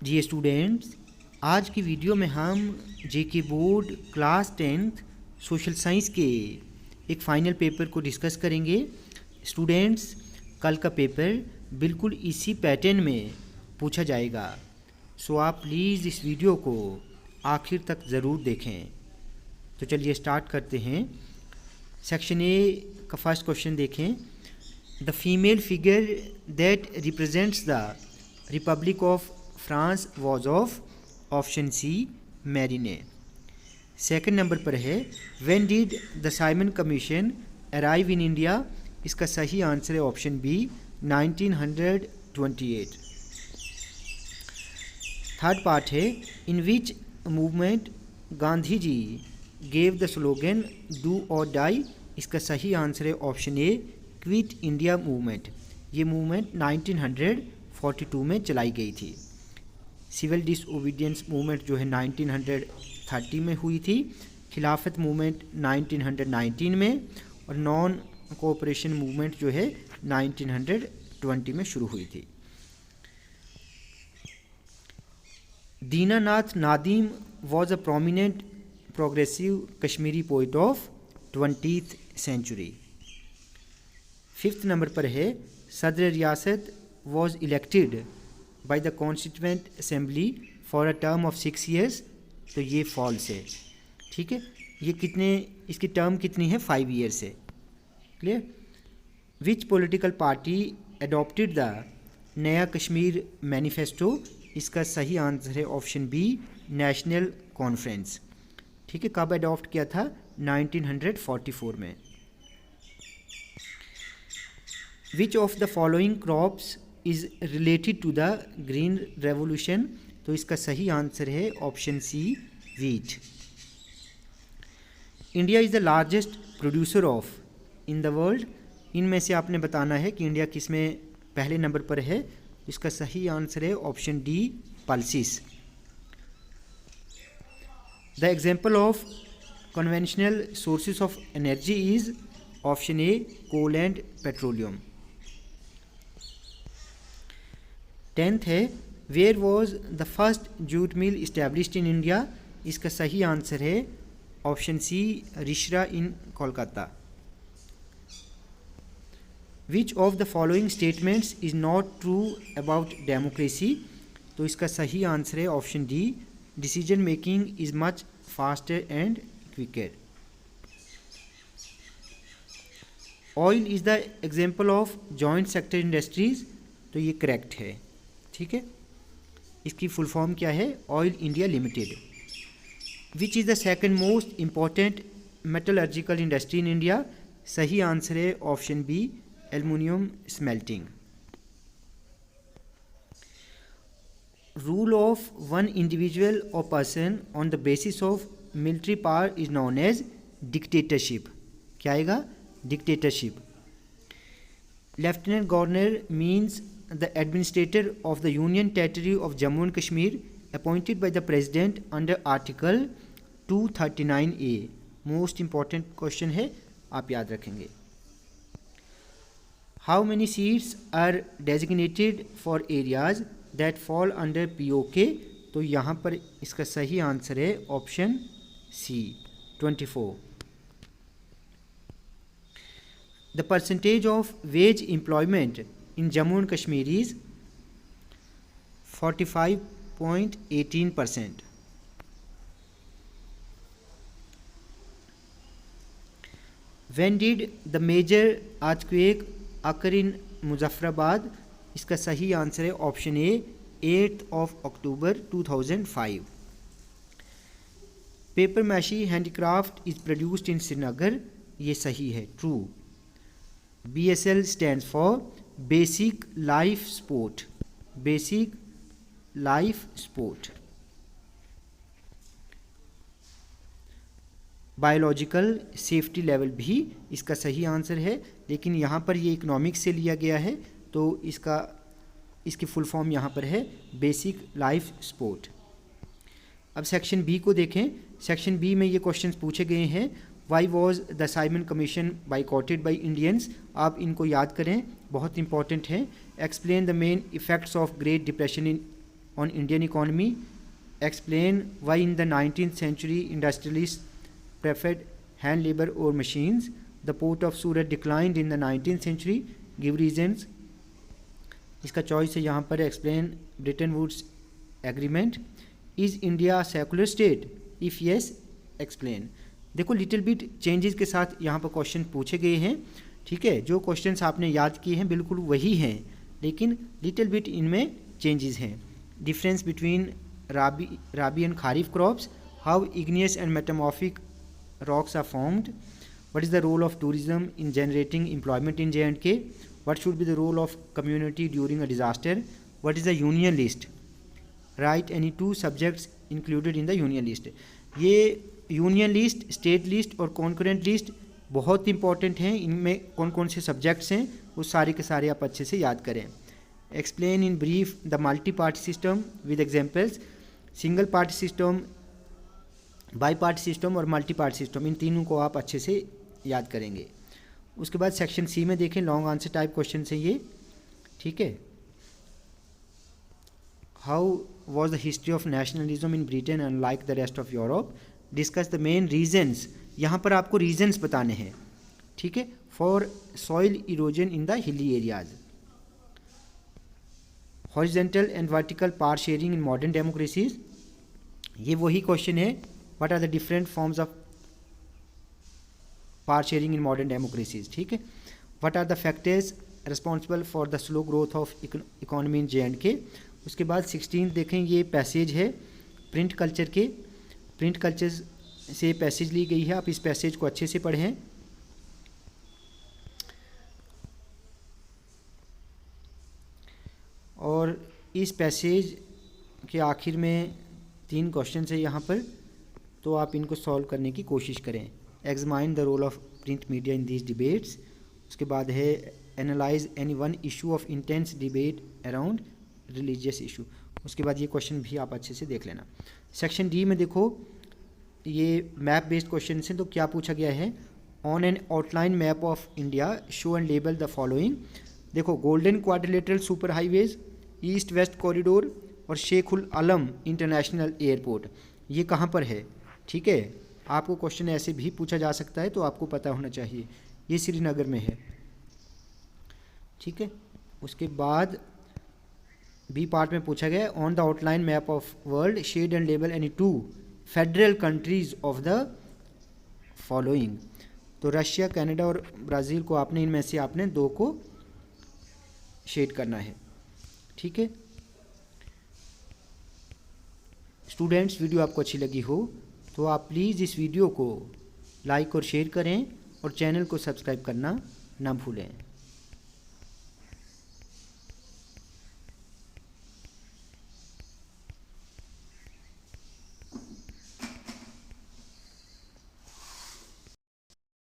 जी students, आज की video में हम JK board class 10th social science के एक फ़ाइनल पेपर को डिस्कस करेंगे। स्टूडेंट्स, कल का पेपर बिल्कुल इसी पैटर्न में पूछा जाएगा, सो आप प्लीज़ इस वीडियो को आखिर तक ज़रूर देखें। तो चलिए स्टार्ट करते हैं। सेक्शन ए का फर्स्ट क्वेश्चन देखें। The female figure that represents the republic of France was of option C Marianne. Second number पर है when did the Simon Commission arrive in India. इसका सही आंसर है ऑप्शन बी 1928। थर्ड पार्ट है in which movement Gandhi ji gave the slogan do or die. इसका सही answer है option A quit India movement. ये मूवमेंट 1942 में चलाई गई थी। सिविल डिसओबीडियंस मूवमेंट जो है 1930 में हुई थी, खिलाफत मूवमेंट 1919 में और नॉन कोऑपरेशन मूवमेंट जो है 1920 में शुरू हुई थी। Dinanath Nadim was a prominent progressive Kashmiri poet of 20th century. Fifth number पर है सदर रियासत was elected by the constituent assembly for a term of 6 years। तो ये फॉल्स है, ठीक है। ये कितने, इसकी टर्म कितनी है, 5 years है। Clear. Which political party adopted the नया कश्मीर मैनिफेस्टो। इसका सही आंसर है ऑप्शन बी नेशनल कॉन्फ्रेंस। ठीक है, कब अडॉप्ट किया था, 1944 में। Which of the following crops is related to the green revolution. तो इसका सही आंसर है option C wheat. India is the largest producer of in the world. इनमें से आपने बताना है कि इंडिया किस में पहले नंबर पर है। इसका सही आंसर है option D pulses. The example of conventional sources of energy is option A coal and petroleum. 10th है where was the first jute mill established in India. इसका सही आंसर है option C Rishra in Kolkata. Which of the following statements is not true about democracy. तो इसका सही answer है option D decision making is much faster and quicker. Oil is the example of joint sector industries. तो ये correct है, ठीक है। इसकी फुल फॉर्म क्या है, oil India limited. Which is the second most important metallurgical industry in India. सही answer है option B aluminium smelting. Rule of one individual or person on the basis of military power is known as dictatorship. क्या आएगा, dictatorship. Lieutenant governor means the administrator of the Union Territory of Jammu and Kashmir appointed by the President under Article 239A। Most important question है, आप याद रखेंगे। How many seats are designated for areas that fall under POK। तो यहाँ पर इसका सही answer है option C 24। The percentage of wage employment in Jammu and Kashmir is 45.18%. When did the major earthquake occur in Muzaffarabad? इसका सही answer है option A 8th of October 2005. Paper meshy handicraft is produced in Srinagar. ये सही है, true. BSL stands for basic life sport. Basic life sport. Biological safety level भी इसका सही answer है, लेकिन यहाँ पर ये इकोनॉमिक्स से लिया गया है, तो इसकी फुल फॉर्म यहाँ पर है बेसिक लाइफ स्पोर्ट। अब सेक्शन बी को देखें। सेक्शन बी में ये क्वेश्चंस पूछे गए हैं। Why was the Simon Commission boycotted by Indians. आप इनको याद करें, बहुत इंपॉर्टेंट हैं। Explain the main effects of great depression in on Indian economy, explain why in the 19th century industrialist preferred hand labour or machines, the port of Surat declined in the 19th century, give reasons. इसका choice है यहाँ पर explain Bretton Woods agreement, is India secular state, if yes explain. देखो little bit changes के साथ यहाँ पर question पूछे गए हैं, ठीक है। जो क्वेश्चंस आपने याद किए हैं बिल्कुल वही हैं, लेकिन लिटिल बिट इनमें चेंजेस हैं। Difference between rabi and kharif crops, how igneous and metamorphic rocks are formed, what is the role of tourism in generating employment in J&K, what should be the role of community during a disaster, what is the union list, write any 2 subjects included in the union list. ये union list, state list और concurrent list बहुत important हैं। इनमें कौन कौन से subjects हैं वो सारे के सारे आप अच्छे से याद करें। Explain in brief the multi party system with examples, single party system, bi party system और मल्टी पार्टी सिस्टम, इन तीनों को आप अच्छे से याद करेंगे। उसके बाद सेक्शन सी में देखें, लॉन्ग आंसर टाइप क्वेश्चन है ये, ठीक है। How was the history of nationalism in Britain and like the rest of Europe, discuss the main reasons, यहाँ पर आपको रीजन्स बताने हैं, ठीक है, for soil erosion in the hilly areas, horizontal and vertical power sharing in modern democracies, ये वही question है, what are the different forms of power sharing in modern democracies, ठीक है। What are the factors responsible for the slow growth of economy in J&K। उसके बाद 16 देखें, ये passage है प्रिंट कल्चर के, प्रिंट कल्चर से पैसेज ली गई है, आप इस पैसेज को अच्छे से पढ़ें। और इस पैसेज के आखिर में 3 क्वेश्चन है यहाँ पर, तो आप इनको सॉल्व करने की कोशिश करें। Examine the role of print media in these debates. उसके बाद है analyse any one issue of intense debate around religious issue. उसके बाद ये क्वेश्चन भी आप अच्छे से देख लेना। सेक्शन डी में देखो, ये मैप बेस्ड क्वेश्चन है, तो क्या पूछा गया है, on an outline map of India show and label the following. देखो, golden quadrilateral super highways, east west corridor और शेखुल आलम इंटरनेशनल एयरपोर्ट, ये कहाँ पर है, ठीक है। आपको क्वेश्चन ऐसे भी पूछा जा सकता है, तो आपको पता होना चाहिए। ये श्रीनगर में है, ठीक है। उसके बाद बी पार्ट में पूछा गया, on the outline map of world shade and label any 2 federal countries of the following. तो रशिया, कनाडा और ब्राज़ील को आपने, इनमें से आपने 2 को शेड करना है, ठीक है। स्टूडेंट्स, वीडियो आपको अच्छी लगी हो तो आप प्लीज़ इस वीडियो को लाइक और शेयर करें और चैनल को सब्सक्राइब करना ना भूलें।